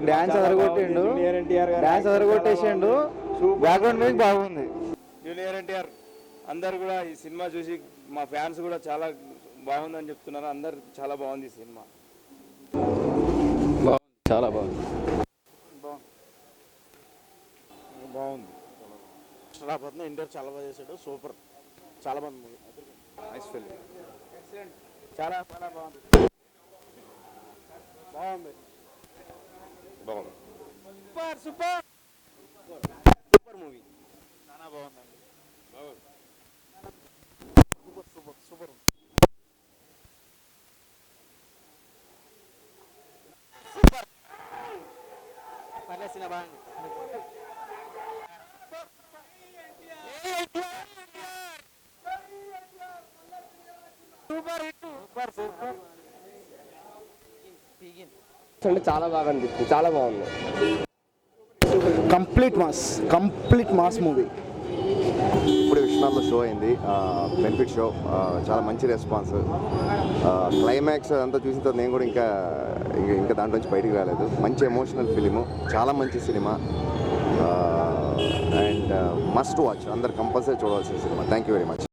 Dance అదరగొట్టిండు, dance అదరగొట్టేసిండు, background music బాగుంది. Junior NTR అందరు కూడా ఈ సినిమా చూసి మా ఫ్యాన్స్ కూడా చాలా బాగుందని చెప్తున్నారు. అందరు చాలా బాగుంది ఈ సినిమా. చాలా బాగుంది. బాగుంది. రాబోతున్న ఎన్టీఆర్ చాలా బాగా చేశాడు. సూపర్, చాలా బాగుంది మూవీ. Nice film. చాలా చాలా బాగుంది. బాగుంది. బాగుంది. Super super super movie. చాలా బాగుందండి. బాగుంది. Super super super super. పర్లేదు సినిమా బాగుంది. చాలా బాగా అనిపిస్తుంది, చాలా బాగుంది. Complete mass movie. ఇప్పుడు విశ్వనాథ్లో షో అయింది, బెనిఫిట్ షో. చాలా మంచి రెస్పాన్స్. క్లైమాక్స్ అంతా చూసిన తర్వాత నేను కూడా ఇంకా దాంట్లో నుంచి బయటికి రాలేదు. మంచి ఎమోషనల్ ఫిలిము, చాలా మంచి సినిమా అండ్ మస్ట్ వాచ్. అందరు కంపల్సరీ చూడాల్సిన cinema. Thank you very much.